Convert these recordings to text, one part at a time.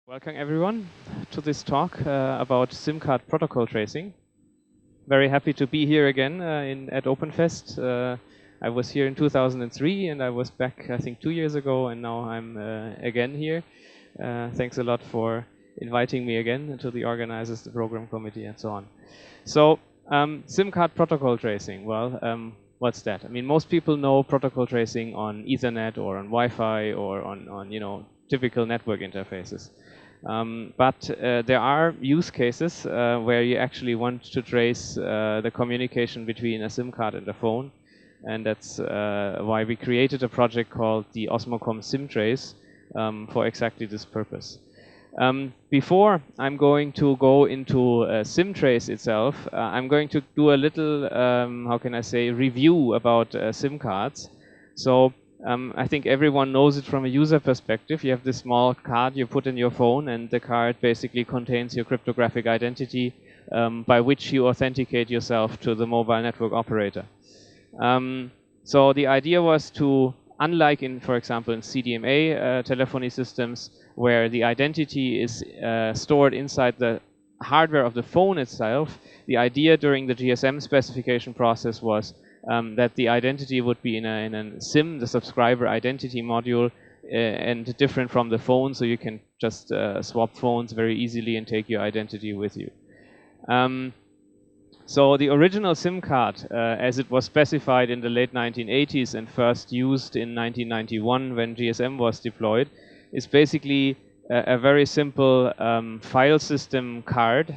Welcome everyone to this talk about SIM card protocol tracing. Very happy to be here again at OpenFest. I was here in 2003 and I was back I think 2 years ago, and now I'm again here. Thanks a lot for inviting me again, and to the organizers, the program committee and so on. So SIM card protocol tracing, well, what's that? I mean, most people know protocol tracing on Ethernet or on Wi-Fi or on typical network interfaces. But there are use cases where you actually want to trace the communication between a SIM card and a phone, and that's why we created a project called the Osmocom SIMtrace for exactly this purpose. Before I'm going to go into SIMtrace itself, I'm going to do a little, how can I say, review about SIM cards. So I think everyone knows it from a user perspective. You have this small card you put in your phone, and the card basically contains your cryptographic identity by which you authenticate yourself to the mobile network operator. So the idea was to, unlike in, for example, in CDMA telephony systems, where the identity is stored inside the hardware of the phone itself, the idea during the GSM specification process was that the identity would be in a SIM, the subscriber identity module, and different from the phone, so you can just swap phones very easily and take your identity with you. So the original SIM card, as it was specified in the late 1980s and first used in 1991 when GSM was deployed, is basically a very simple file system card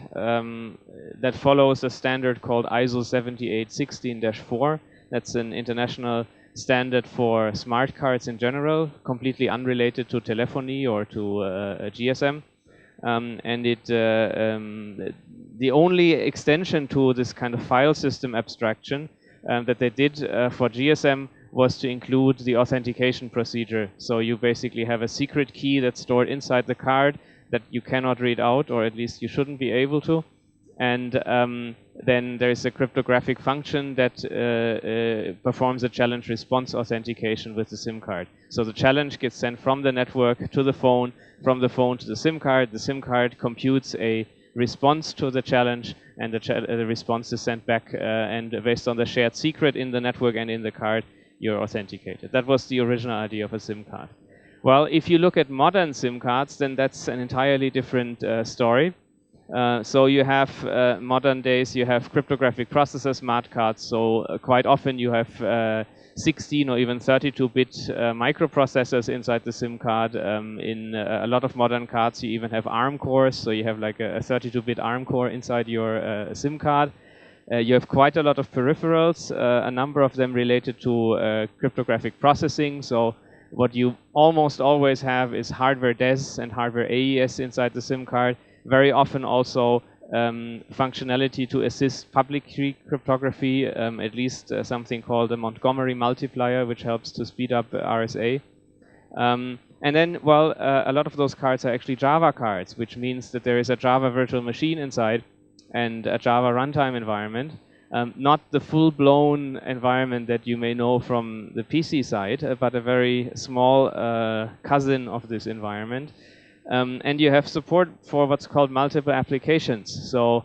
that follows a standard called ISO 7816-4. That's an international standard for smart cards in general, completely unrelated to telephony or to GSM. And the only extension to this kind of file system abstraction that they did for GSM was to include the authentication procedure. So you basically have a secret key that's stored inside the card that you cannot read out, or at least you shouldn't be able to. And then there's a cryptographic function that performs a challenge response authentication with the SIM card. So the challenge gets sent from the network to the phone, from the phone to the SIM card computes a response to the challenge, and the response is sent back, and based on the shared secret in the network and in the card, you're authenticated. That was the original idea of a SIM card. Well, if you look at modern SIM cards, then that's an entirely different story. So you have modern days, you have cryptographic processor smart cards, so quite often you have 16 or even 32-bit microprocessors inside the SIM card. In a lot of modern cards you even have ARM cores, so you have like a 32-bit ARM core inside your SIM card. You have quite a lot of peripherals, a number of them related to cryptographic processing. So what you almost always have is hardware DES and hardware AES inside the SIM card. Very often also functionality to assist public key cryptography, at least something called a Montgomery multiplier, which helps to speed up RSA. And then, well, a lot of those cards are actually Java cards, which means that there is a Java virtual machine inside and a Java runtime environment. Not the full-blown environment that you may know from the PC side, but a very small cousin of this environment. And you have support for what's called multiple applications. So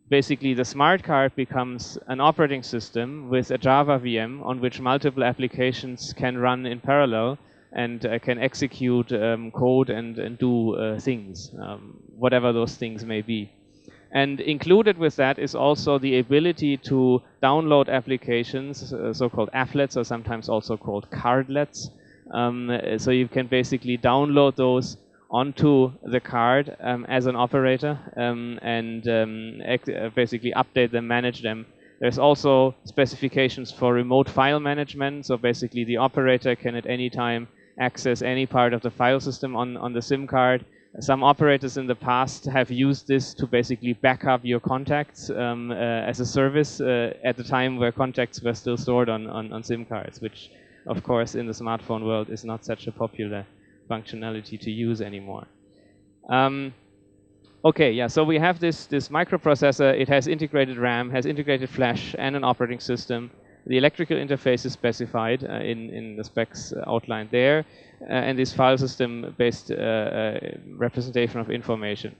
basically the smart card becomes an operating system with a Java VM on which multiple applications can run in parallel and can execute code and do things, whatever those things may be. And included with that is also the ability to download applications, so-called applets, or sometimes also called cardlets. So you can basically download those onto the card as an operator and basically update them, manage them. There's also specifications for remote file management, so basically the operator can at any time access any part of the file system on the SIM card. Some operators in the past have used this to basically back up your contacts as a service at the time where contacts were still stored on SIM cards, which of course in the smartphone world is not such a popular functionality to use anymore. Okay, yeah, so we have this microprocessor. It has integrated RAM, has integrated flash and an operating system. The electrical interface is specified in the specs outlined there, and this file system-based representation of information.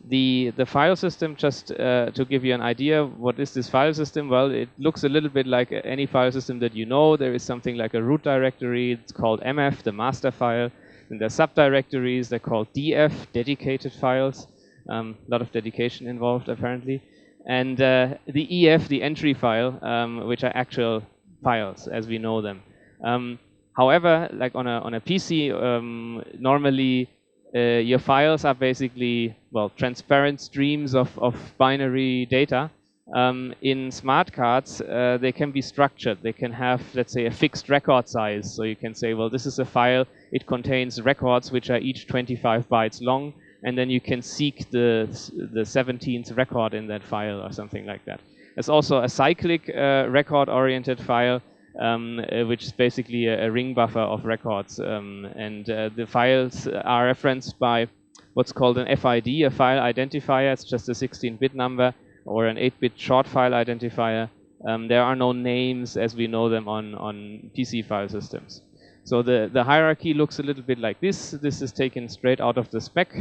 The file system, just to give you an idea, what is this file system? Well, it looks a little bit like any file system that you know. There is something like a root directory. It's called MF, the master file. And there are subdirectories. They're called DF, dedicated files. A lot of dedication involved, apparently. And the EF, the entry file, which are actual files as we know them. However, like on a PC, normally your files are basically, well, transparent streams of binary data. In smart cards, they can be structured. They can have, let's say, a fixed record size. So you can say, well, this is a file. It contains records which are each 25 bytes long. And then you can seek the 17th record in that file or something like that. There's also a cyclic record-oriented file, which is basically a ring buffer of records. The files are referenced by what's called an FID, a file identifier. It's just a 16-bit number, or an 8-bit short file identifier. There are no names as we know them on PC file systems. So the hierarchy looks a little bit like this. This is taken straight out of the spec.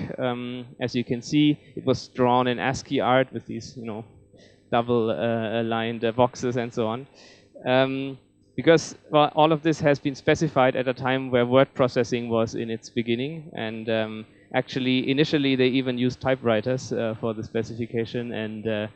As you can see, it was drawn in ASCII art with these, you know, double aligned boxes and so on. Because, well, all of this has been specified at a time where word processing was in its beginning. And actually, initially, they even used typewriters for the specification, and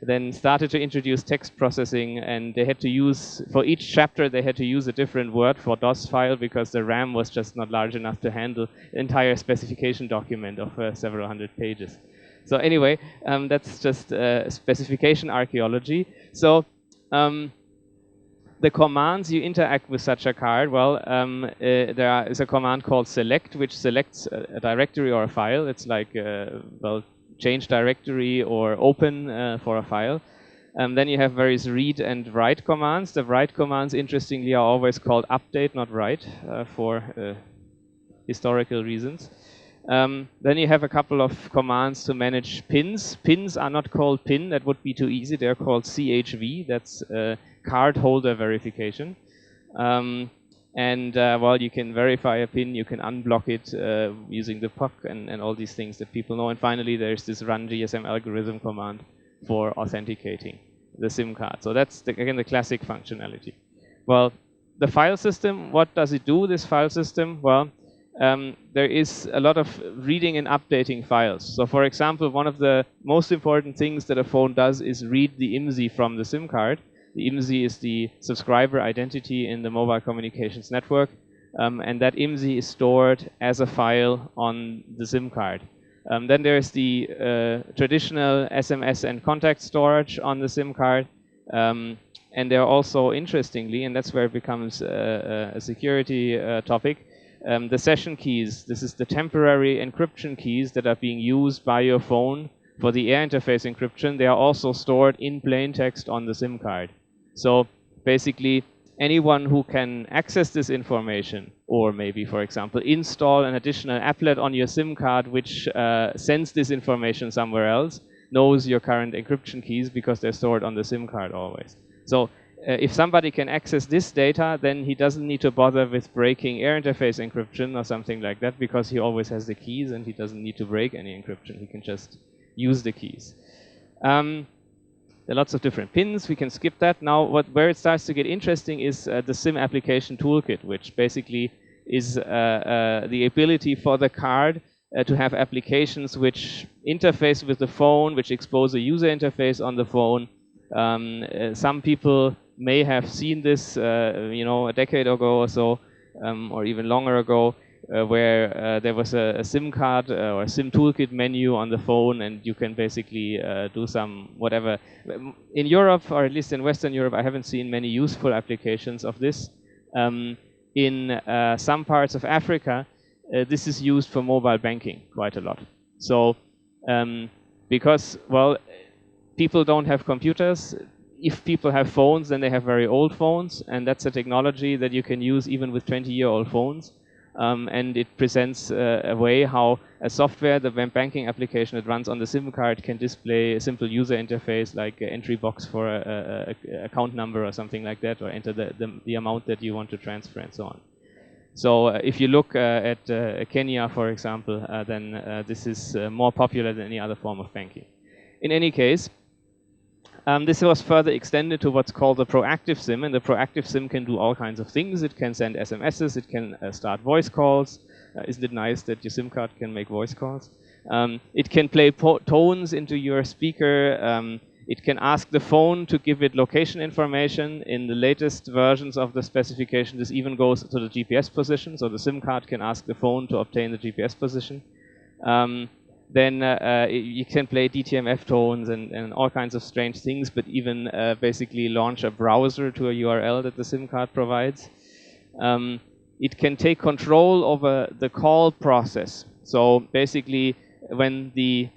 then started to introduce text processing, and they had to use, for each chapter, they had to use a different word for DOS file because the RAM was just not large enough to handle the entire specification document of several hundred pages. So anyway, that's just specification archaeology. So the commands you interact with such a card, well, there is a command called select, which selects a directory or a file. It's like, well, change directory or open for a file. Then you have various read and write commands. The write commands, interestingly, are always called update, not write, for historical reasons. Then you have a couple of commands to manage pins. Pins are not called pin, that would be too easy. They're called CHV, that's card holder verification. Well, you can verify a pin, you can unblock it using the POC and all these things that people know. And finally, there's this run GSM algorithm command for authenticating the SIM card. So that's, again, the classic functionality. Well, the file system, what does it do, this file system? Well, there is a lot of reading and updating files. So for example, one of the most important things that a phone does is read the IMSI from the SIM card. The IMSI is the subscriber identity in the mobile communications network, and that IMSI is stored as a file on the SIM card. Then there's the traditional SMS and contact storage on the SIM card, and there are also, interestingly, and that's where it becomes a security topic, the session keys. This is the temporary encryption keys that are being used by your phone for the air interface encryption. They are also stored in plain text on the SIM card. So basically, anyone who can access this information, or maybe, for example, install an additional applet on your SIM card which sends this information somewhere else, knows your current encryption keys because they're stored on the SIM card always. So if somebody can access this data, then he doesn't need to bother with breaking air interface encryption or something like that, because he always has the keys and he doesn't need to break any encryption. He can just use the keys. There are lots of different pins. We can skip that. Now, where it starts to get interesting is the SIM Application Toolkit, which basically is the ability for the card to have applications which interface with the phone, which expose a user interface on the phone. Some people may have seen this, you know, a decade ago or so, or even longer ago, where there was a SIM card or a SIM toolkit menu on the phone, and you can basically do some whatever. In Europe, or at least in Western Europe, I haven't seen many useful applications of this. In some parts of Africa, this is used for mobile banking quite a lot. So because, well, people don't have computers. If people have phones, then they have very old phones, and that's a technology that you can use even with 20-year-old phones. and it presents a way how a software, the web banking application that runs on the SIM card, can display a simple user interface like an entry box for a account number or something like that, or enter the amount that you want to transfer and so on. So if you look at Kenya, for example, then this is more popular than any other form of banking. In any case, this was further extended to what's called the proactive SIM, and the proactive SIM can do all kinds of things. It can send SMSs, it can start voice calls. Isn't it nice that your SIM card can make voice calls? It can play tones into your speaker. It can ask the phone to give it location information. In the latest versions of the specification, this even goes to the GPS position, so the SIM card can ask the phone to obtain the GPS position. Then you can play DTMF tones and all kinds of strange things, but even basically launch a browser to a URL that the SIM card provides. It can take control over the call process. So basically, when the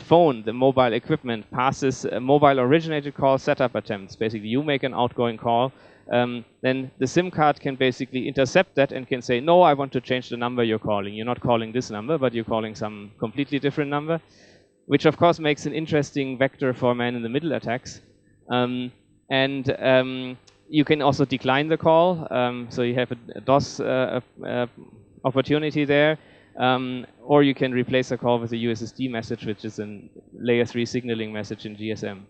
phone, the mobile equipment, passes a mobile originated call setup attempts, basically you make an outgoing call, then the SIM card can basically intercept that and can say, no, I want to change the number you're calling. You're not calling this number, but you're calling some completely different number, which of course makes an interesting vector for man-in-the-middle attacks. You can also decline the call, so you have a DOS opportunity there. Or you can replace a call with a USSD message, which is a layer 3 signaling message in GSM.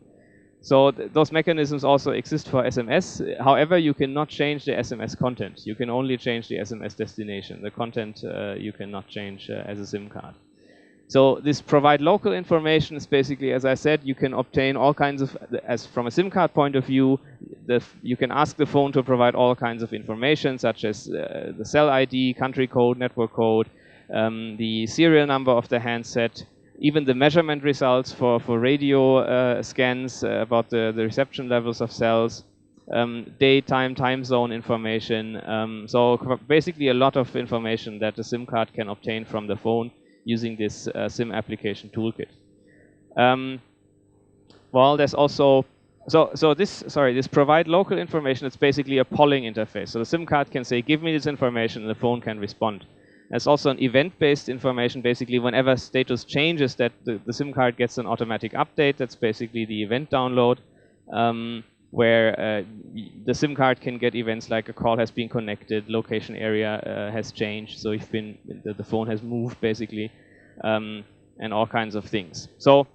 So those mechanisms also exist for SMS. However, you cannot change the SMS content. You can only change the SMS destination. The content you cannot change as a SIM card. So this provide local information is basically, as I said, you can obtain all kinds of, as from a SIM card point of view, you can ask the phone to provide all kinds of information, such as the cell ID, country code, network code, the serial number of the handset, even the measurement results for radio scans about the reception levels of cells, daytime, time zone information. So basically a lot of information that the SIM card can obtain from the phone using this SIM application toolkit. Well, there's also, this provide local information, it's basically a polling interface. So the SIM card can say, give me this information, and the phone can respond. There's also an event-based information. Basically, whenever status changes, that the SIM card gets an automatic update. That's basically the event download, where the SIM card can get events like a call has been connected, location area has changed, so if the phone has moved, basically, and all kinds of things. So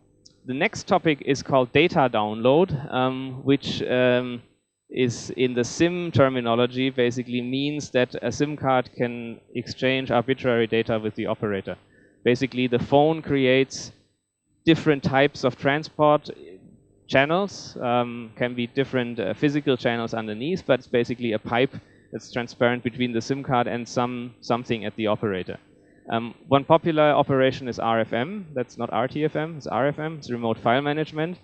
the next topic is called data download, which is in the SIM terminology basically means that a SIM card can exchange arbitrary data with the operator. Basically, the phone creates different types of transport channels, can be different physical channels underneath, but it's basically a pipe that's transparent between the SIM card and something at the operator. One popular operation is RFM. That's not RTFM, it's RFM, it's remote file management.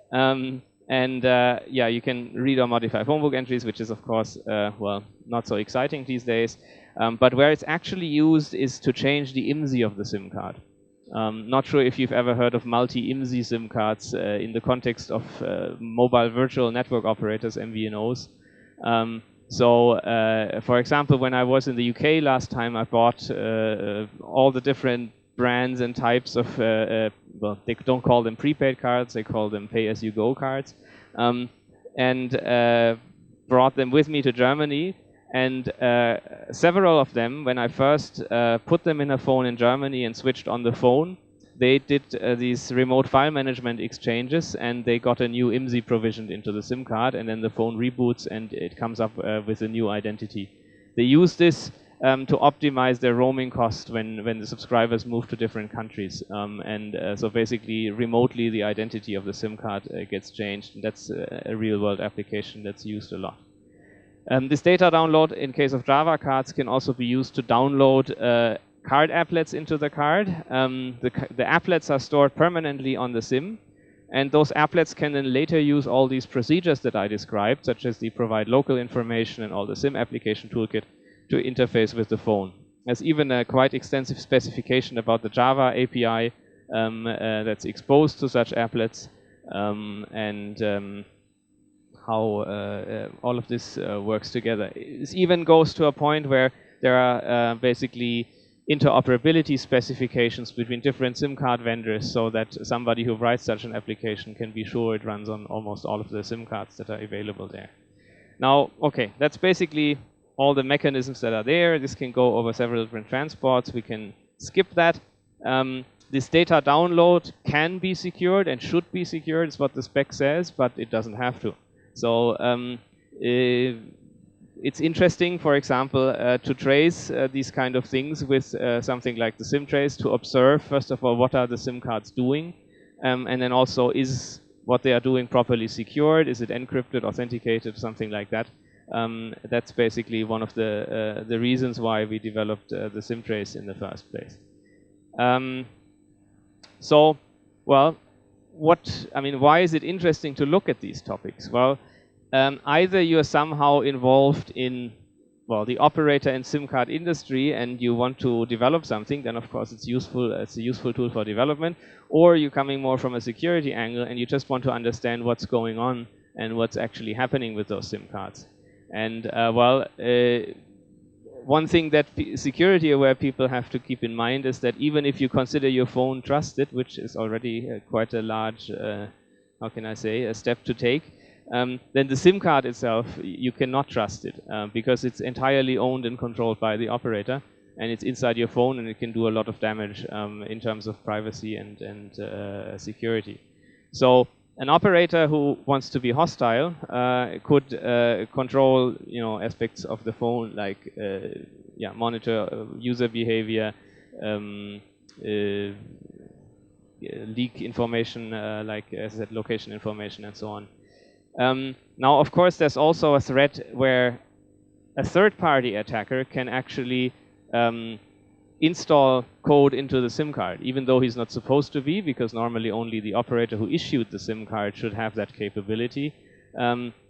Yeah, you can read or modify phonebook entries, which is, of course, well, not so exciting these days. But where it's actually used is to change the IMSI of the SIM card. Not sure if you've ever heard of multi-IMSI SIM cards in the context of mobile virtual network operators, MVNOs. For example, when I was in the UK last time, I bought all the different brands and types of, well, they don't call them prepaid cards, they call them pay-as-you-go cards, and brought them with me to Germany. And several of them, when I first put them in a phone in Germany and switched on the phone, they did these remote file management exchanges, and they got a new IMSI provisioned into the SIM card, and then the phone reboots and it comes up with a new identity. They use this to optimize their roaming cost when the subscribers move to different countries. So basically, remotely, the identity of the SIM card gets changed, and that's a real-world application that's used a lot. This data download, in case of Java cards, can also be used to download card applets into the card. The applets are stored permanently on the SIM, and those applets can then later use all these procedures that I described, such as the provide local information and all the SIM application toolkit, to interface with the phone. There's even a quite extensive specification about the Java API that's exposed to such applets, and how all of this works together. It even goes to a point where there are basically interoperability specifications between different SIM card vendors, so that somebody who writes such an application can be sure it runs on almost all of the SIM cards that are available there. Now, okay, that's basically all the mechanisms that are there. This can go over several different transports. We can skip that. This data download can be secured and should be secured, is what the spec says, but it doesn't have to. So it's interesting, for example, to trace these kind of things with something like the SIMtrace, to observe, first of all, what are the SIM cards doing, and then also, is what they are doing properly secured? Is it encrypted, authenticated, something like that? That's basically one of the reasons why we developed the SIMtrace in the first place. So, well, why is it interesting to look at these topics? Well, either you are somehow involved in, well, the operator and SIM card industry, and you want to develop something, then of course it's useful. It's a useful tool for development. Or you're coming more from a security angle, and you just want to understand what's going on and what's actually happening with those SIM cards. And one thing that security-aware people have to keep in mind is that even if you consider your phone trusted, which is already quite a large, how can I say, a step to take, then the SIM card itself, you cannot trust it because it's entirely owned and controlled by the operator, and it's inside your phone, and it can do a lot of damage in terms of privacy and security. So an operator who wants to be hostile could control, aspects of the phone, like monitor user behavior, leak information, like as I said, location information, and so on. Now, of course, there's also a threat where a third-party attacker can actually install code into the SIM card, even though he's not supposed to be, because normally only the operator who issued the SIM card should have that capability.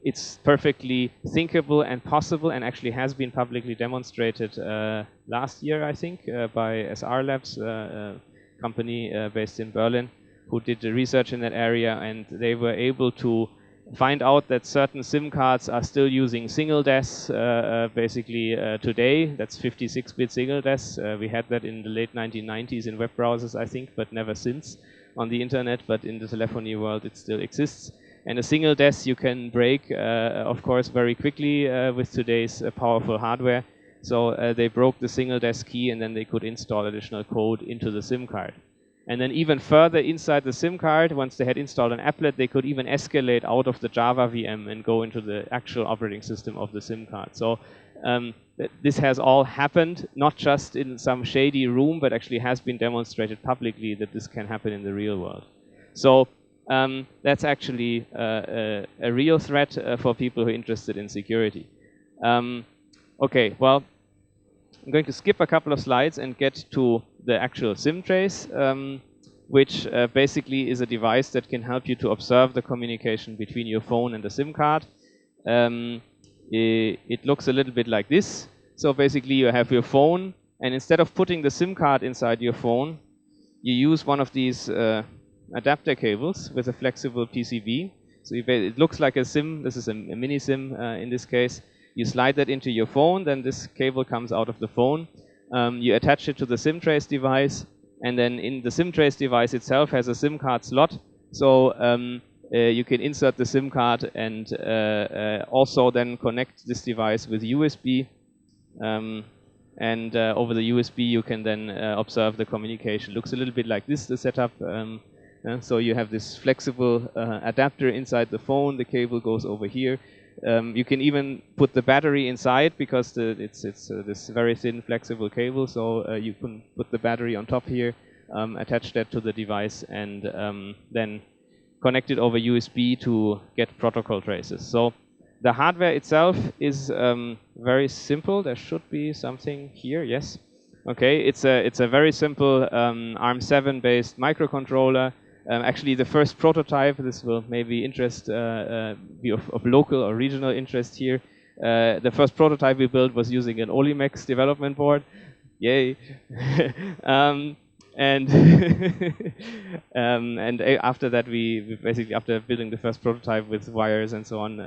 It's perfectly thinkable and possible, and actually has been publicly demonstrated last year, I think, by SR Labs, a company based in Berlin, who did the research in that area, and they were able to find out that certain SIM cards are still using single DES basically today. That's 56-bit single DES. We had that in the late 1990s in web browsers, I think, but never since on the internet. But in the telephony world, it still exists. And a single DES you can break, of course, very quickly with today's powerful hardware. So they broke the single DES key, and then they could install additional code into the SIM card. And then even further inside the SIM card, once they had installed an applet, they could even escalate out of the Java VM and go into the actual operating system of the SIM card. So this has all happened, not just in some shady room, but actually has been demonstrated publicly that this can happen in the real world. So that's actually a real threat for people who are interested in security. Okay, well, I'm going to skip a couple of slides and get to the actual SIMtrace, which basically is a device that can help you to observe the communication between your phone and the SIM card. It looks a little bit like this. So basically you have your phone, and instead of putting the SIM card inside your phone, you use one of these adapter cables with a flexible PCB. So it looks like a SIM. This is a mini SIM in this case. You slide that into your phone, then this cable comes out of the phone. You attach it to the SIMtrace device, and then in the SIMtrace device itself has a SIM card slot. So you can insert the SIM card and also then connect this device with USB. And over the USB you can then observe the communication. Looks a little bit like this, the setup. So you have this flexible adapter inside the phone. The cable goes over here. You can even put the battery inside, because it's this very thin flexible cable, so you can put the battery on top here, attach that to the device, and then connect it over USB to get protocol traces. So the hardware itself is very simple. There should be something here, yes. Okay, it's a very simple ARM7 based microcontroller. Actually, the first prototype, this will maybe be of local or regional interest here. The first prototype we built was using an Olimex development board. Yay! And after that, we basically, after building the first prototype with wires and so on,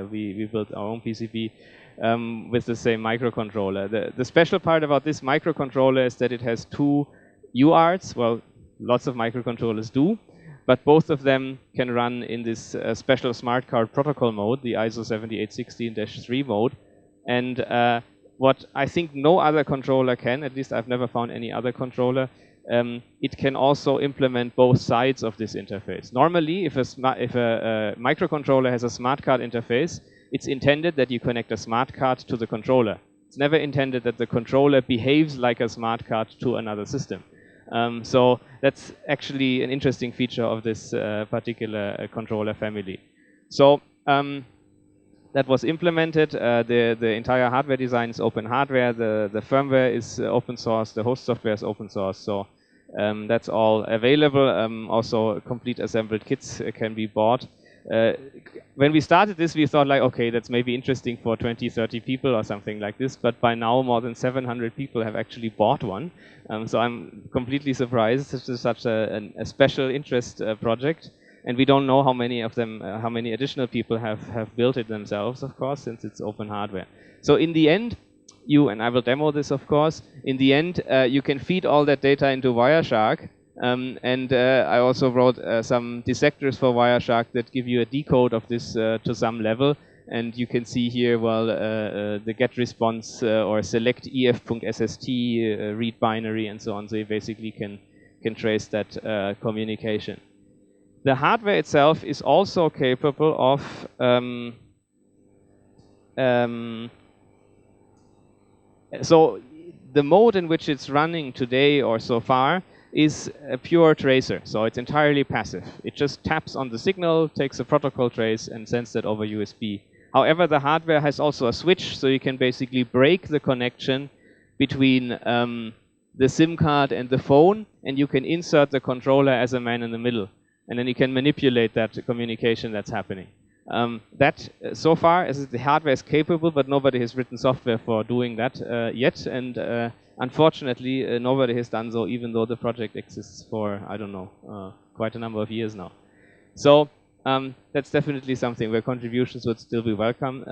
we built our own PCB. with the same microcontroller. The special part about this microcontroller is that it has two UARTs. Well, lots of microcontrollers do, but both of them can run in this special smart card protocol mode, the ISO 7816-3 mode. And what I think no other controller can, at least I've never found any other controller, it can also implement both sides of this interface. Normally, if a microcontroller has a smart card interface, it's intended that you connect a smart card to the controller. It's never intended that the controller behaves like a smart card to another system. So that's actually an interesting feature of this particular controller family. So that was implemented. The entire hardware design is open hardware. The firmware is open source. The host software is open source. So that's all available. Also, complete assembled kits can be bought. When we started this, we thought like, okay, that's maybe interesting for 20, 30 people or something like this. But by now, more than 700 people have actually bought one. So I'm completely surprised. This is such a special interest project. And we don't know how many of them, how many additional people have built it themselves, of course, since it's open hardware. So in the end, and I will demo this, of course, in the end, you can feed all that data into Wireshark. I also wrote some dissectors for Wireshark that give you a decode of this to some level. And you can see here, well, the get response or select ef.sst read binary and so on. So you basically can trace that communication. The hardware itself is also capable of so the mode in which it's running today or so far is a pure tracer. So it's entirely passive. It just taps on the signal, takes a protocol trace, and sends that over USB. However, the hardware has also a switch, so you can basically break the connection between the SIM card and the phone, and you can insert the controller as a man in the middle. And then you can manipulate that communication that's happening. So far, as the hardware is capable, but nobody has written software for doing that yet. And unfortunately, nobody has done so, even though the project exists for, I don't know, quite a number of years now. So that's definitely something where contributions would still be welcome.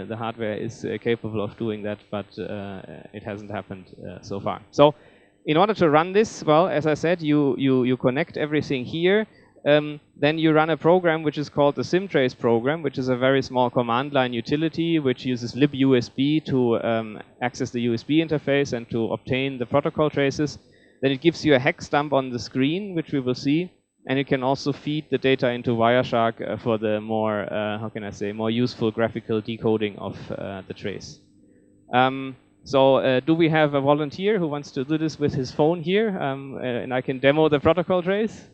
The hardware is capable of doing that, but it hasn't happened so far. So in order to run this, well, as I said, you connect everything here. Then you run a program which is called the SIMtrace program, which is a very small command line utility which uses libUSB to access the USB interface and to obtain the protocol traces. Then it gives you a hex dump on the screen, which we will see. And you can also feed the data into Wireshark for the more, how can I say, more useful graphical decoding of the trace. So do we have a volunteer who wants to do this with his phone here? And I can demo the protocol trace?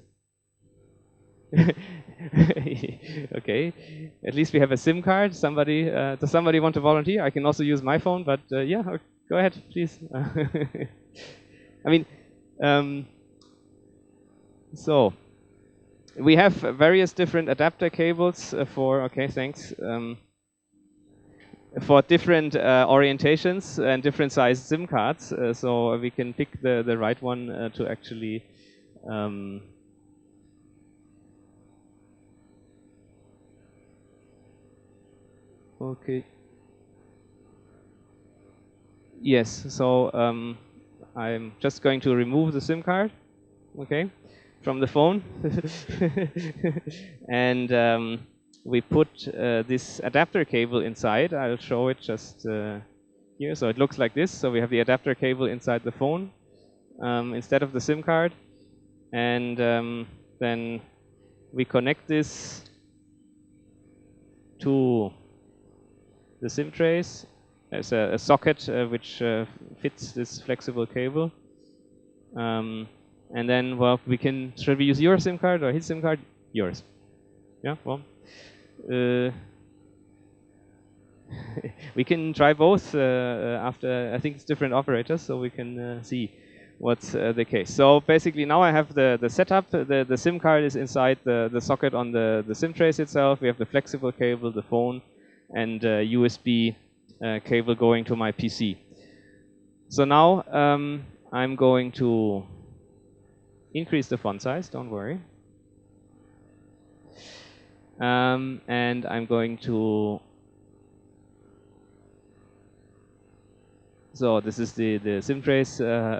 Okay, at least we have a SIM card. Somebody, does somebody want to volunteer? I can also use my phone, but yeah, go ahead, please. I mean, so we have various different adapter cables for, okay, thanks. For different orientations and different sized SIM cards, so we can pick the right one to actually okay. Yes, so I'm just going to remove the SIM card, okay, from the phone. And we put this adapter cable inside. I'll show it just here. So it looks like this. So we have the adapter cable inside the phone instead of the SIM card. And then we connect this to the SIMtrace. There's a socket which fits this flexible cable. And then, well, should we use your SIM card or his SIM card? Yours. Yeah, well. We can try both after, I think it's different operators, so we can see what's the case. So basically now I have the setup. The SIM card is inside the socket on the SIMtrace itself. We have the flexible cable, the phone, and USB cable going to my PC. So now I'm going to increase the font size, don't worry. And I'm going to So this is the SIMtrace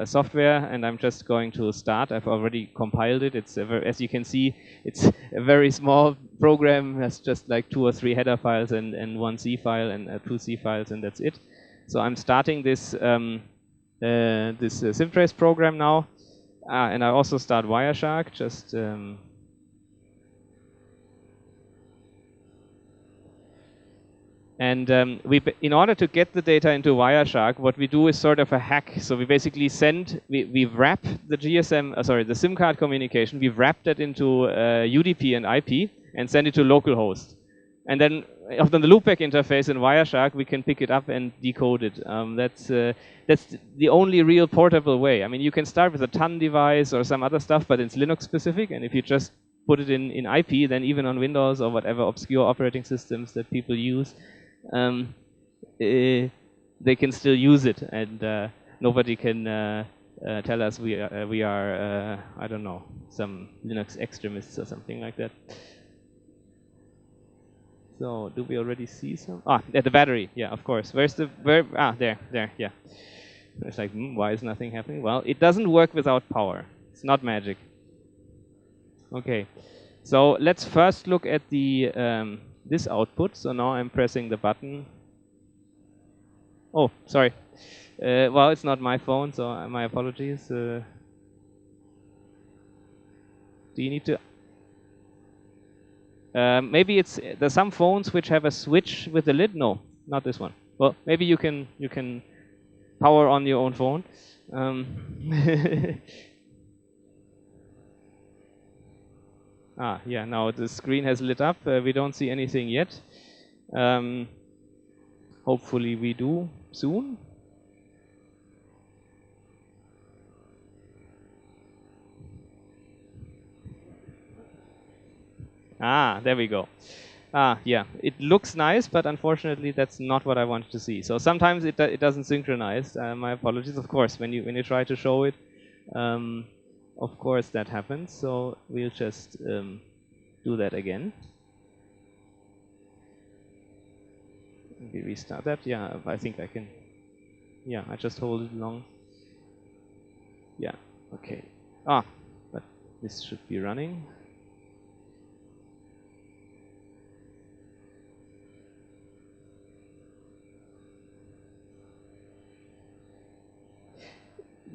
software, and I'm just going to start. I've already compiled it. It's as you can see, it's a very small program. It has just like 2 or 3 header files and 1 C file and 2 C files, and that's it. So I'm starting this SIMtrace program now, and I also start Wireshark. Just And in order to get the data into Wireshark, what we do is sort of a hack. So we basically we wrap the the SIM card communication, we wrap that into UDP and IP and send it to localhost. And then after the loopback interface in Wireshark, we can pick it up and decode it. That's the only real portable way. I mean, you can start with a TON device or some other stuff, but it's Linux specific. And if you just put it in IP, then even on Windows or whatever obscure operating systems that people use, they can still use it, and nobody can tell us we are I don't know, some Linux extremists or something like that. So do we already see some? The battery, yeah, of course. There, yeah. It's like, why is nothing happening? Well, it doesn't work without power. It's not magic. Okay, so let's first look at the this output. So now I'm pressing the button. Oh, sorry. Well, it's not my phone, so my apologies. Do you need to? Maybe there's some phones which have a switch with the lid. No, not this one. Well, maybe you can power on your own phone. Yeah, now the screen has lit up. We don't see anything yet. Hopefully we do soon. There we go. Yeah, it looks nice, but unfortunately that's not what I wanted to see. So sometimes it doesn't synchronize. My apologies. Of course, when you try to show it, of course that happens. So we'll just do that again. We restart that. Yeah, I think I can. Yeah, I just hold it long. Yeah. Okay. But this should be running.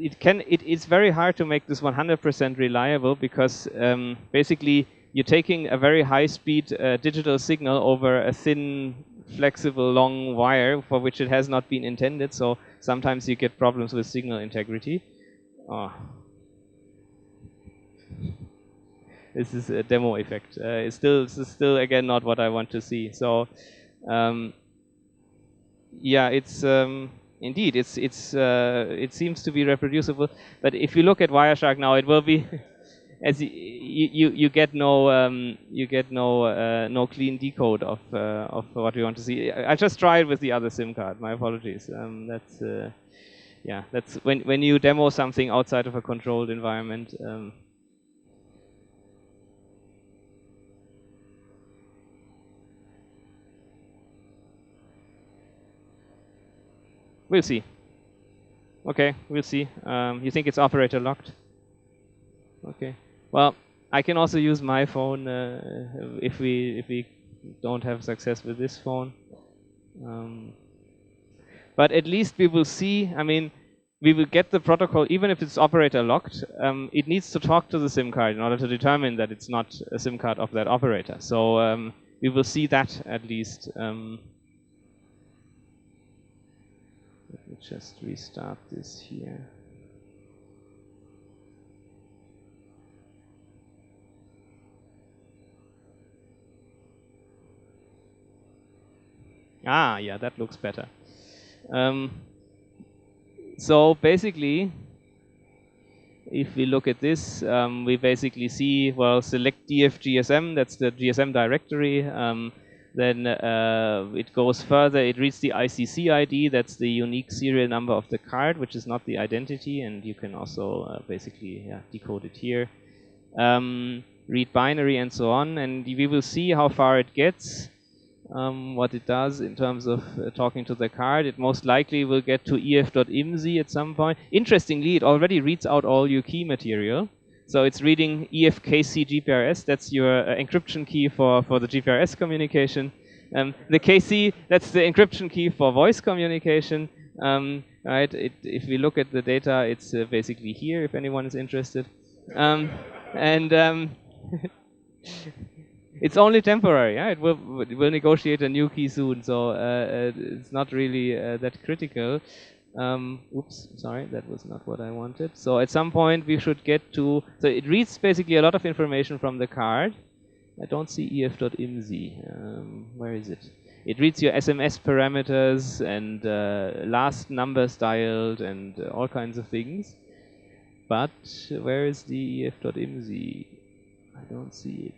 It's very hard to make this 100% reliable because basically you're taking a very high-speed digital signal over a thin, flexible, long wire for which it has not been intended. So sometimes you get problems with signal integrity. This is a demo effect. This is still again not what I want to see. So yeah, it's indeed it seems to be reproducible. But if you look at Wireshark now, it will be as you get no no clean decode of what we want to see. I just tried with the other SIM card. My apologies. That's yeah, that's when you demo something outside of a controlled environment. We'll see. Okay, we'll see. You think it's operator locked? Okay. Well, I can also use my phone if we don't have success with this phone. But at least we will see. I mean, we will get the protocol even if it's operator locked. It needs to talk to the SIM card in order to determine that it's not a SIM card of that operator. So we will see that at least. Let me just restart this here. Yeah, that looks better. So basically, if we look at this, we basically see, well, select DF GSM, that's the GSM directory. Then it goes further, it reads the ICC ID, that's the unique serial number of the card, which is not the identity, and you can also basically decode it here. Read binary and so on, and we will see how far it gets. what it does in terms of talking to the card. It most likely will get to ef.imsi at some point. Interestingly, it already reads out all your key material. So it's reading EFKC GPRS, that's your encryption key for the GPRS communication. The KC, that's the encryption key for voice communication. Right? If we look at the data, it's basically here, if anyone is interested. It's only temporary. Yeah? We'll negotiate a new key soon, so it's not really that critical. Oops, sorry, that was not what I wanted. So at some point we should get to, so it reads basically a lot of information from the card. I don't see ef.imsi. Where is it? It reads your SMS parameters and last numbers dialed and all kinds of things. But where is the ef.imsi? I don't see it.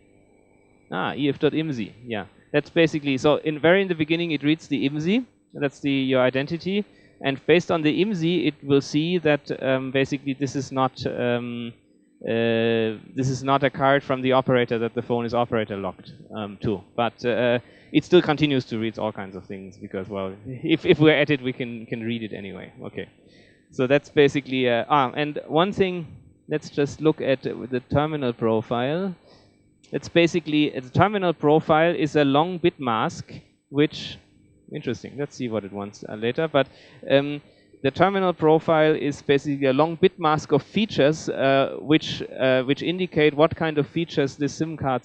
Ah, ef.imsi. Yeah, that's basically, so very in the beginning it reads the IMSI. That's your identity. And based on the IMSI, it will see that basically this is not a card from the operator that the phone is operator locked to. But it still continues to read all kinds of things because, well, if we're at it, we can read it anyway. Okay, so that's basically and one thing. Let's just look at the terminal profile. It's basically the terminal profile is a long bit mask, which interesting. Let's see what it wants later. But the terminal profile is basically a long bit mask of features, which indicate what kind of features this SIM card,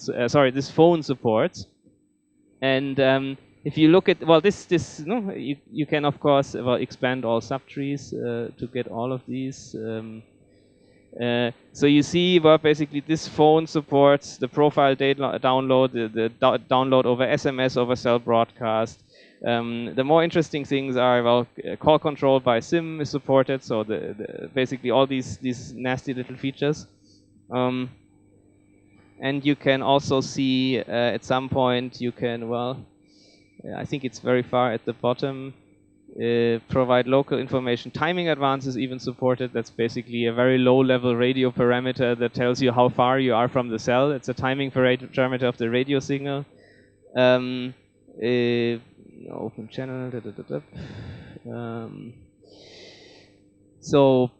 this phone supports. And if you look at, well, you can of course expand all subtrees to get all of these. So you see, well, basically this phone supports the profile data download, the download over SMS, over cell broadcast. The more interesting things are, well, call control by SIM is supported, so basically all these nasty little features. And you can also see at some point you can, well, I think it's very far at the bottom, provide local information. Timing advance is even supported. That's basically a very low-level radio parameter that tells you how far you are from the cell. It's a timing parameter of the radio signal. Open channel. So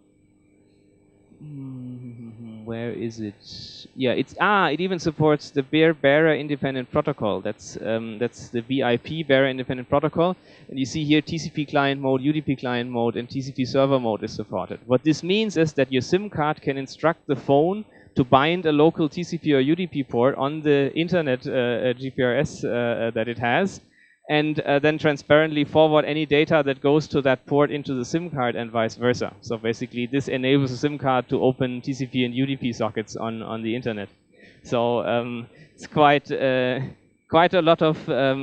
where is it? Yeah, it even supports the bearer independent protocol. That's the BIP, bearer independent protocol. And you see here TCP client mode, UDP client mode, and TCP server mode is supported. What this means is that your SIM card can instruct the phone to bind a local TCP or UDP port on the internet GPRS that it has, and then transparently forward any data that goes to that port into the SIM card and vice versa. So basically this enables a SIM card to open TCP and UDP sockets on the internet. So it's quite a lot of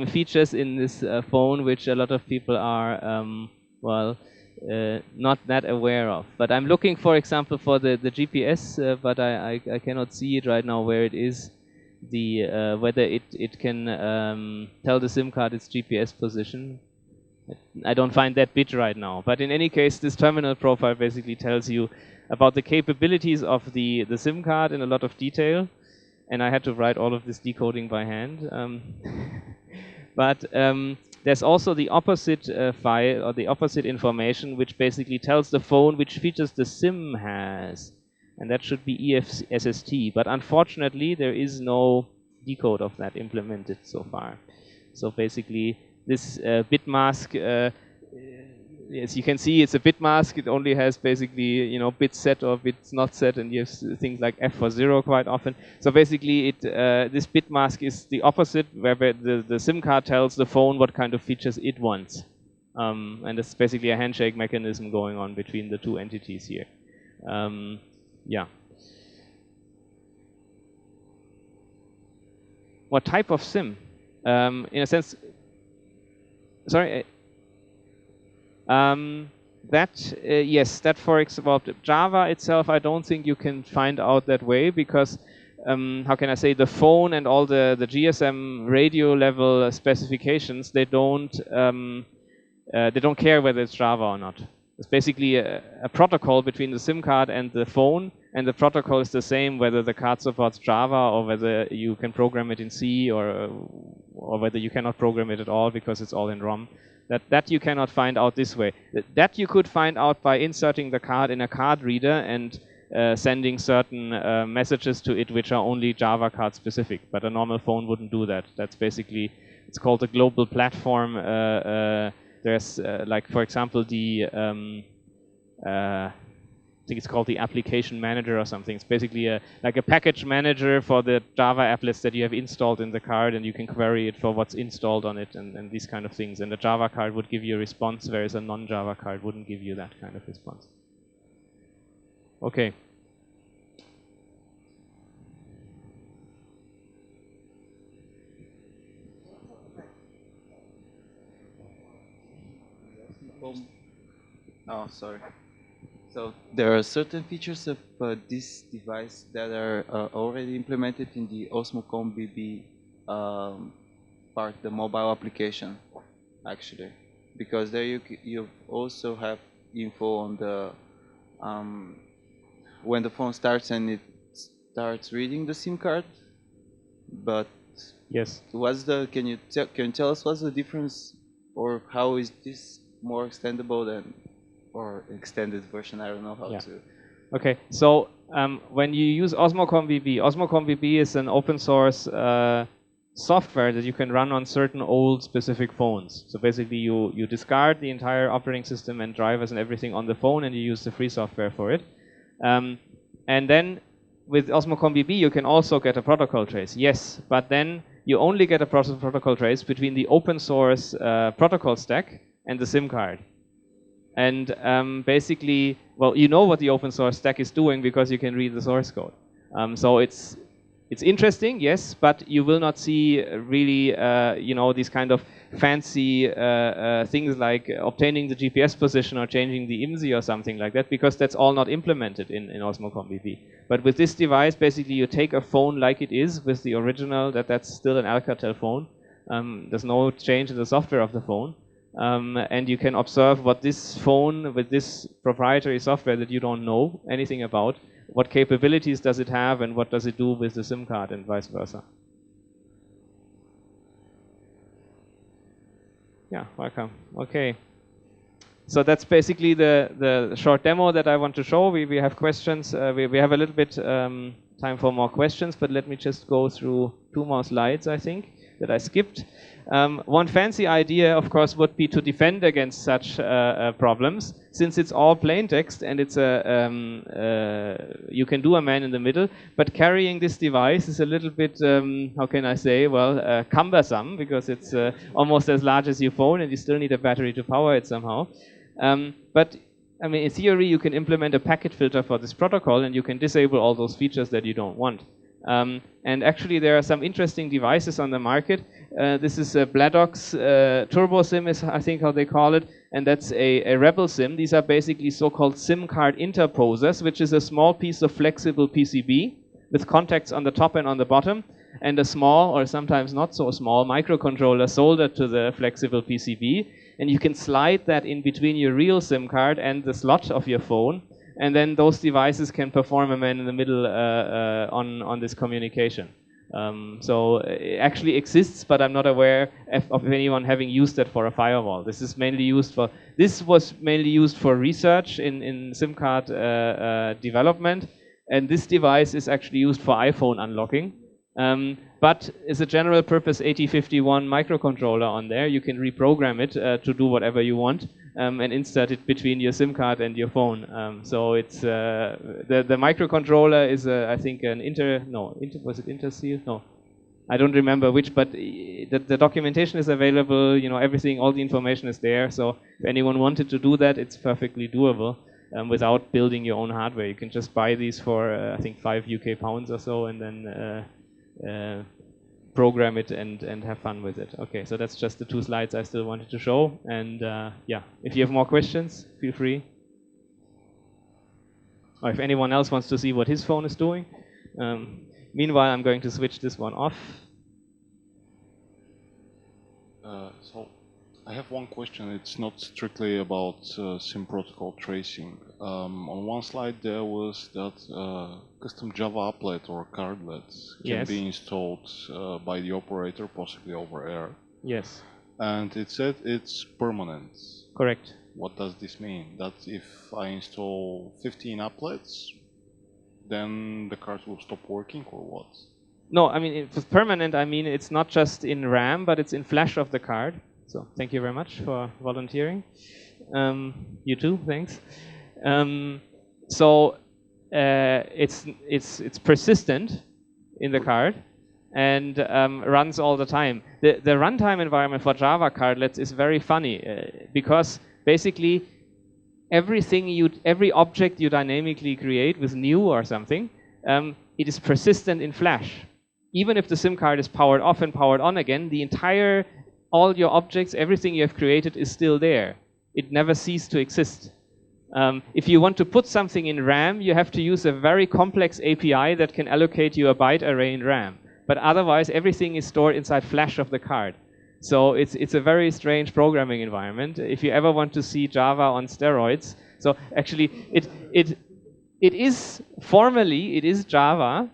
features in this phone which a lot of people are, not that aware of. But I'm looking, for example, for the GPS, but I cannot see it right now where it is. Whether it can tell the SIM card its GPS position. I don't find that bit right now. But in any case, this terminal profile basically tells you about the capabilities of the SIM card in a lot of detail. And I had to write all of this decoding by hand. But there's also the opposite file, or the opposite information, which basically tells the phone which features the SIM has. And that should be EFSST. But unfortunately, there is no decode of that implemented so far. So basically, this bit mask, as you can see, it's a bit mask. It only has basically, bits set or bits not set, and you have things like F for 0 quite often. So basically, this bit mask is the opposite, where the SIM card tells the phone what kind of features it wants. And it's basically a handshake mechanism going on between the two entities here. Yeah. What type of SIM? In a sense, sorry. Yes, that for example, Java itself, I don't think you can find out that way because, how can I say, the phone and all the GSM radio level specifications, they don't care whether it's Java or not. It's basically a protocol between the SIM card and the phone, and the protocol is the same whether the card supports Java or whether you can program it in C or whether you cannot program it at all because it's all in ROM. That you cannot find out this way. That you could find out by inserting the card in a card reader and sending certain messages to it which are only Java card specific, but a normal phone wouldn't do that. That's basically, it's called a global platform. There's like, for example, the I think it's called the Application Manager or something. It's basically like a package manager for the Java applets that you have installed in the card, and you can query it for what's installed on it and these kind of things. And the Java card would give you a response, whereas a non-Java card wouldn't give you that kind of response. Okay. Oh, sorry. So there are certain features of this device that are already implemented in the Osmocom BB part, the mobile application, actually, because there you also have info on the when the phone starts and it starts reading the SIM card. But yes, what's the can you tell us what's the difference, or how is this more extendable than? Or extended version, I don't know how to. Okay, so when you use Osmocom BB is an open source software that you can run on certain old specific phones. So basically you discard the entire operating system and drivers and everything on the phone, and you use the free software for it. And then with Osmocom BB you can also get a protocol trace, yes, but then you only get a protocol trace between the open source protocol stack and the SIM card. And basically, well, you know what the open source stack is doing because you can read the source code. So it's interesting, yes, but you will not see really, you know, these kind of fancy things like obtaining the GPS position or changing the IMSI or something like that, because that's all not implemented in Osmocom BB. But with this device, basically, you take a phone like it is with the original, that's still an Alcatel phone. There's no change in the software of the phone. And you can observe what this phone with this proprietary software that you don't know anything about, what capabilities does it have and what does it do with the SIM card and vice versa. Yeah, welcome. Okay. So that's basically the short demo that I want to show. We have questions. We have a little bit time for more questions, but let me just go through 2 more slides, I think, that I skipped. One fancy idea, of course, would be to defend against such problems, since it's all plain text and it's you can do a man in the middle, but carrying this device is a little bit, how can I say, well, cumbersome, because it's almost as large as your phone and you still need a battery to power it somehow. But I mean, in theory, you can implement a packet filter for this protocol and you can disable all those features that you don't want. And actually, there are some interesting devices on the market. This is a Bladox Turbo SIM, is I think how they call it, and that's a Rebel SIM. These are basically so-called SIM card interposers, which is a small piece of flexible PCB with contacts on the top and on the bottom, and a small, or sometimes not so small, microcontroller soldered to the flexible PCB. And you can slide that in between your real SIM card and the slot of your phone. And then those devices can perform a man in the middle on this communication. So it actually exists, but I'm not aware of anyone having used that for a firewall. This is mainly used for, this was mainly used for research in SIM card development, and this device is actually used for iPhone unlocking. But it's a general purpose 8051 microcontroller on there. You can reprogram it to do whatever you want and insert it between your SIM card and your phone. So it's the microcontroller is I think an was it Interseal? No, I don't remember which, but the documentation is available. You know, everything, all the information is there. So if anyone wanted to do that, it's perfectly doable. Without building your own hardware, you can just buy these for I think £5 UK or so, and then program it and have fun with it. Okay, so that's just the 2 slides I still wanted to show. And yeah, if you have more questions, feel free. Or if anyone else wants to see what his phone is doing. Meanwhile, I'm going to switch this one off. So I have one question. It's not strictly about SIM protocol tracing. On one slide there was that custom Java applet or cardlet can Yes. be installed by the operator, possibly over air. Yes. And it said it's permanent. Correct. What does this mean? That if I install 15 applets, then the card will stop working, or what? No, I mean, if it's permanent, I mean it's not just in RAM, but it's in flash of the card. So thank you very much for volunteering. You too, thanks. So it's persistent in the card and runs all the time. The runtime environment for Java cardlets is very funny because basically every object you dynamically create with new or something, it is persistent in flash. Even if the SIM card is powered off and powered on again, all your objects, everything you have created is still there. It never ceased to exist. If you want to put something in RAM, you have to use a very complex API that can allocate you a byte array in RAM. But otherwise, everything is stored inside flash of the card. So it's a very strange programming environment. If you ever want to see Java on steroids, so actually it is formally, it is Java,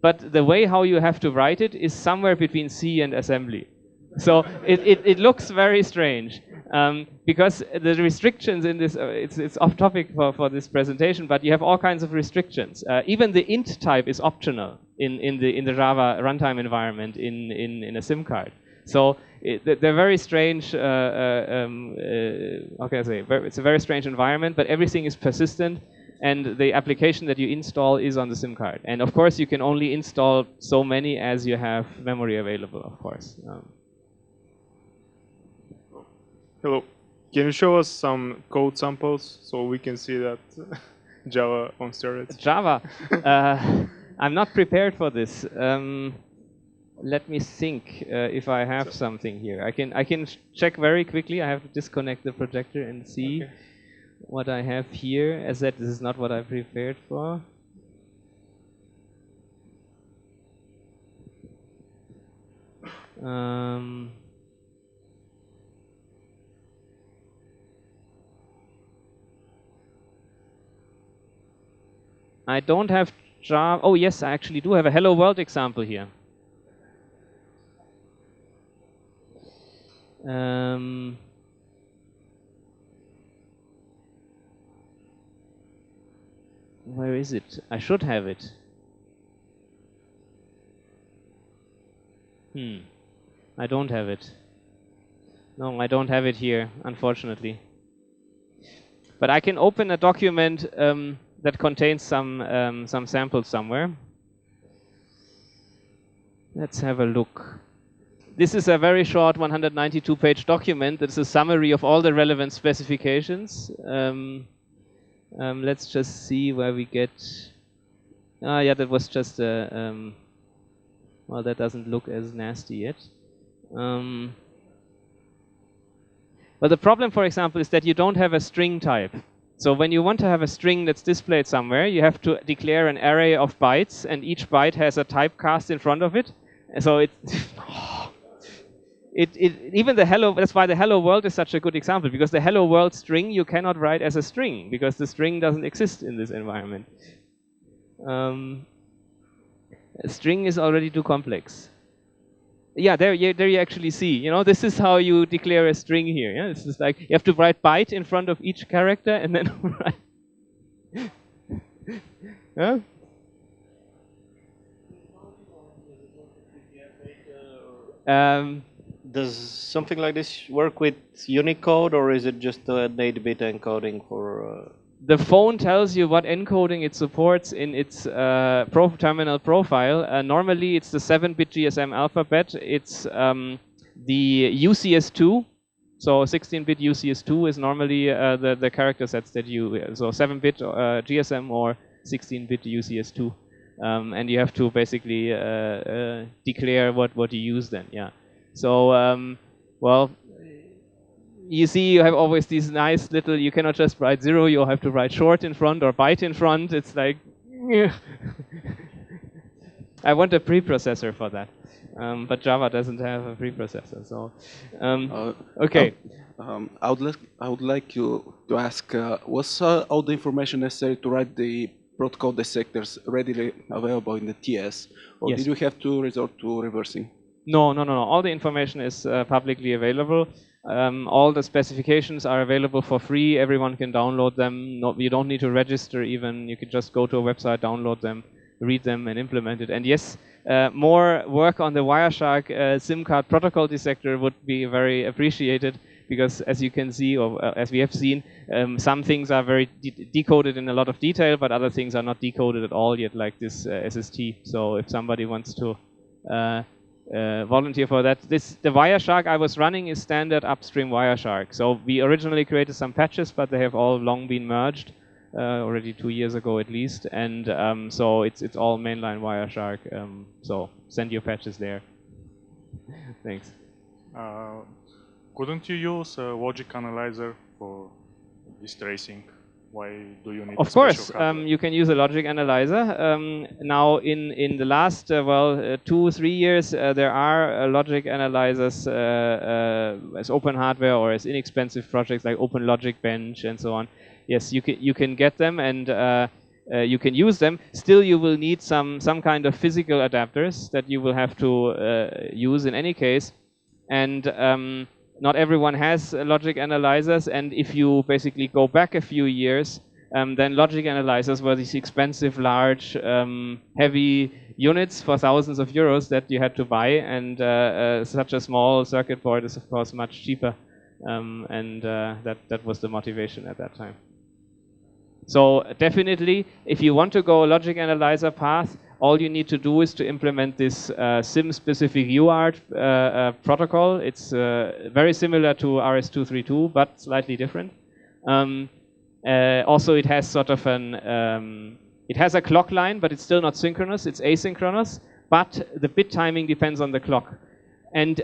but the way how you have to write it is somewhere between C and assembly. So it looks very strange because the restrictions in this, it's off topic for this presentation, but you have all kinds of restrictions. Even the int type is optional in the Java runtime environment in a SIM card. So they're very strange, how can I say, it's a very strange environment, but everything is persistent. And the application that you install is on the SIM card. And of course, you can only install so many as you have memory available, of course. Hello. Can you show us some code samples so we can see that Java on steroids? Java. I'm not prepared for this. Let me think if I have something here. I can check very quickly. I have to disconnect the projector and see. Okay. What I have here, as that this is not what I prepared for. I don't have Java. Oh yes, I actually do have a Hello World example here. Where is it? I should have it. I don't have it. No, I don't have it here, unfortunately. But I can open a document that contains some samples somewhere. Let's have a look. This is a very short 192-page document. That's a summary of all the relevant specifications. Let's just see where we get. Yeah, that was just a. Well, that doesn't look as nasty yet. Well, the problem, for example, is that you don't have a string type. So when you want to have a string that's displayed somewhere, you have to declare an array of bytes, and each byte has a typecast in front of it. So even the hello, that's why the hello world is such a good example, because the hello world string you cannot write as a string, because the string doesn't exist in this environment. A string is already too complex. Yeah, there you actually see, you know, this is how you declare a string here. Yeah, it's just like you have to write byte in front of each character and then write. Yeah? Does something like this work with Unicode, or is it just a 8-bit encoding for? The phone tells you what encoding it supports in its terminal profile. Normally, it's the 7-bit GSM alphabet. It's the UCS2. So 16-bit UCS2 is normally the character sets that you. So 7-bit GSM or 16-bit UCS2, and you have to basically declare what you use then. Yeah. So well. You see, you have always these nice little, you cannot just write 0, you have to write short in front or byte in front. It's like, I want a preprocessor for that. but Java doesn't have a preprocessor. So, okay. I would like you to ask, was all the information necessary to write the protocol dissectors readily available in the TS, or Yes. did you have to resort to reversing? No. All the information is publicly available. All the specifications are available for free. Everyone can download them. You don't need to register even. You can just go to a website, download them, read them, and implement it. And yes, more work on the Wireshark SIM card protocol dissector would be very appreciated, because as you can see, or as we have seen, some things are very decoded in a lot of detail, but other things are not decoded at all yet, like this SST. So if somebody wants to volunteer for that. The Wireshark I was running is standard upstream Wireshark. So we originally created some patches, but they have all long been merged already 2 years ago at least. And so it's all mainline Wireshark. So send your patches there. Thanks. Couldn't you use a logic analyzer for this tracing? Why do you need? Of course, you can use a logic analyzer. Now, in the last 2-3 years, there are logic analyzers as open hardware or as inexpensive projects like Open Logic Bench and so on. Yes, you can get them and you can use them. Still, you will need some kind of physical adapters that you will have to use in any case, and not everyone has logic analyzers, and if you basically go back a few years, then logic analyzers were these expensive, large, heavy units for thousands of euros that you had to buy, and such a small circuit board is of course much cheaper, and that was the motivation at that time. So definitely, if you want to go a logic analyzer path, all you need to do is to implement this SIM-specific UART protocol. It's very similar to RS-232, but slightly different. Also, it has sort of it has a clock line, but it's still not synchronous. It's asynchronous, but the bit timing depends on the clock. And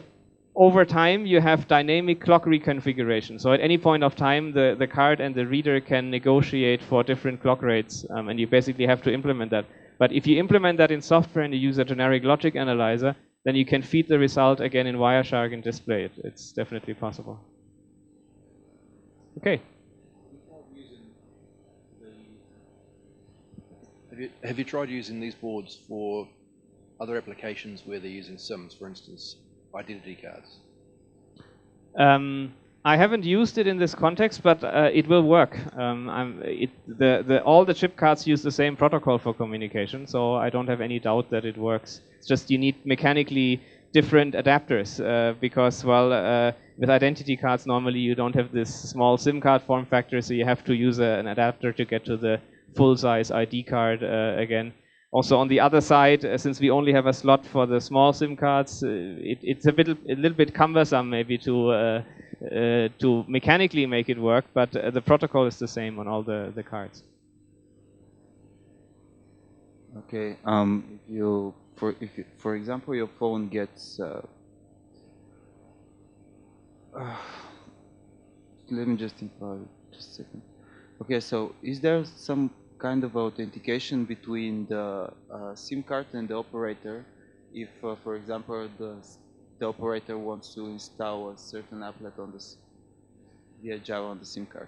over time, you have dynamic clock reconfiguration. So at any point of time, the card and the reader can negotiate for different clock rates, and you basically have to implement that. But if you implement that in software and you use a generic logic analyzer, then you can feed the result again in Wireshark and display it. It's definitely possible. Okay. Have you tried using these boards for other applications where they're using SIMs, for instance, identity cards? I haven't used it in this context, but it will work. All the chip cards use the same protocol for communication, so I don't have any doubt that it works. It's just you need mechanically different adapters because, well, with identity cards normally you don't have this small SIM card form factor, so you have to use an adapter to get to the full-size ID card again. Also on the other side, since we only have a slot for the small SIM cards, it's a little bit cumbersome maybe to mechanically make it work, but the protocol is the same on all the cards. Okay. If for example your phone gets let me just think about it just a second. Okay, so is there some kind of authentication between the SIM card and the operator if, for example, the operator wants to install a certain applet on this via Java on the SIM card?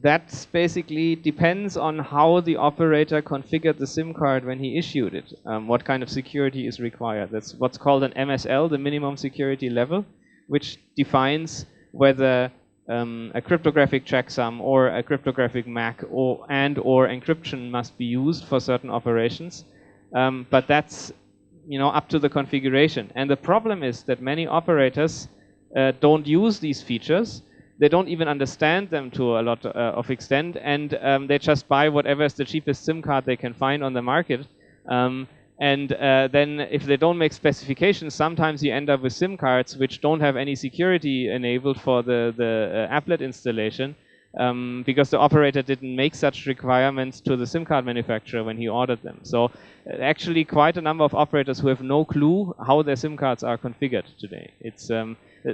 That basically depends on how the operator configured the SIM card when he issued it, what kind of security is required. That's what's called an MSL, the minimum security level, which defines whether a cryptographic checksum or a cryptographic MAC or encryption must be used for certain operations. But that's up to the configuration. And the problem is that many operators don't use these features. They don't even understand them to a lot of extent, and they just buy whatever is the cheapest SIM card they can find on the market. And then if they don't make specifications, sometimes you end up with SIM cards which don't have any security enabled for the applet installation, because the operator didn't make such requirements to the SIM card manufacturer when he ordered them. So actually quite a number of operators who have no clue how their SIM cards are configured today. It's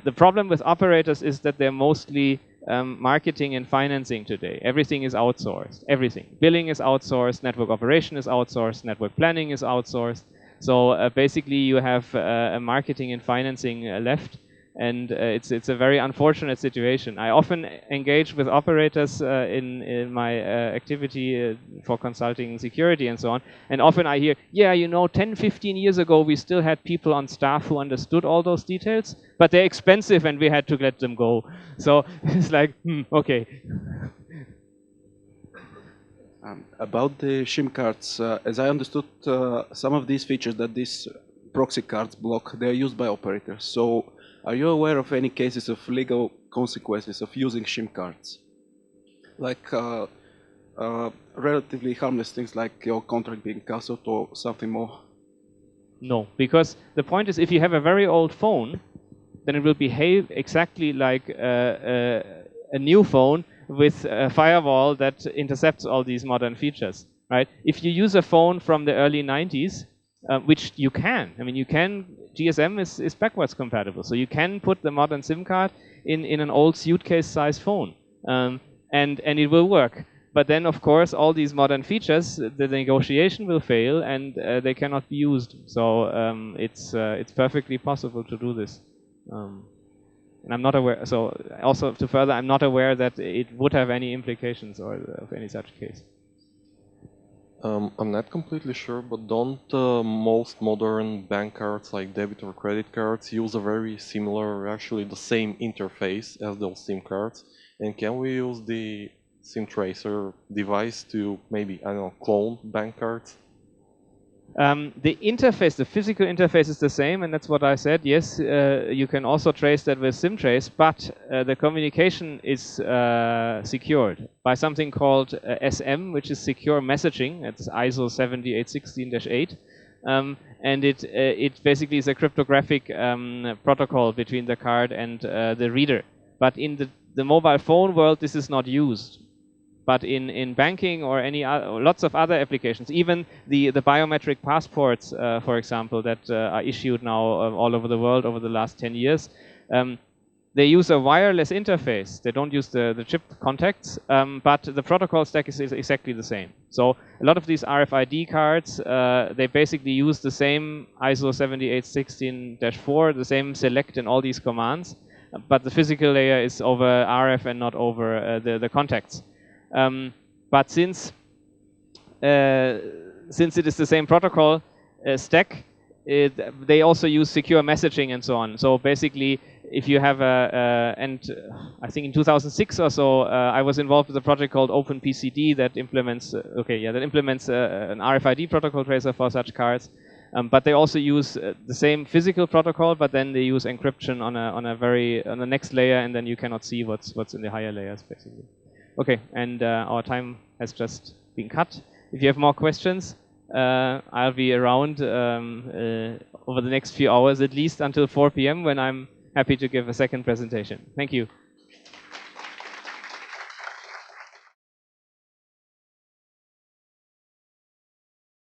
the problem with operators is that they're mostly marketing and financing today. Everything is outsourced. Everything. Billing is outsourced. Network operation is outsourced. Network planning is outsourced. So basically, you have marketing and financing left, and it's a very unfortunate situation. I often engage with operators in my activity for consulting security and so on, and often I hear, yeah, you know, 10, 15 years ago we still had people on staff who understood all those details, but they're expensive and we had to let them go. So it's like, okay. About the SIM cards, as I understood, some of these features that these proxy cards block, they are used by operators. So are you aware of any cases of legal consequences of using SIM cards? Like relatively harmless things like your contract being cancelled or something more? No, because the point is, if you have a very old phone, then it will behave exactly like a new phone with a firewall that intercepts all these modern features, right? If you use a phone from the early 90s, which you can, I mean, you can, GSM is backwards compatible, so you can put the modern SIM card in an old suitcase-sized phone, and it will work. But then, of course, all these modern features, the negotiation will fail, and they cannot be used. So it's perfectly possible to do this. And I'm not aware, so also to further, I'm not aware that it would have any implications or of any such case. I'm not completely sure, but don't most modern bank cards like debit or credit cards use a very similar, actually the same interface as those SIM cards? And can we use the SIM tracer device to maybe, I don't know, clone bank cards? The interface, the physical interface is the same, and that's what I said. Yes, you can also trace that with SIMtrace, but the communication is secured by something called SM, which is secure messaging. It's ISO 70816-8, and it basically is a cryptographic protocol between the card and the reader. But in the mobile phone world, this is not used. But in banking or lots of other applications, even the biometric passports, for example, that are issued now all over the world over the last 10 years, they use a wireless interface. They don't use the chip contacts, but the protocol stack is exactly the same. So a lot of these RFID cards, they basically use the same ISO 7816-4, the same select and all these commands, but the physical layer is over RF and not over the contacts. But since it is the same protocol stack, they also use secure messaging and so on. So basically, if you have and I think in 2006 or so, I was involved with a project called OpenPCD that implements, an RFID protocol tracer for such cards. But they also use the same physical protocol, but then they use encryption on the next layer, and then you cannot see what's in the higher layers, basically. Okay, and our time has just been cut. If you have more questions, I'll be around over the next few hours, at least until 4 p.m. when I'm happy to give a second presentation. Thank you.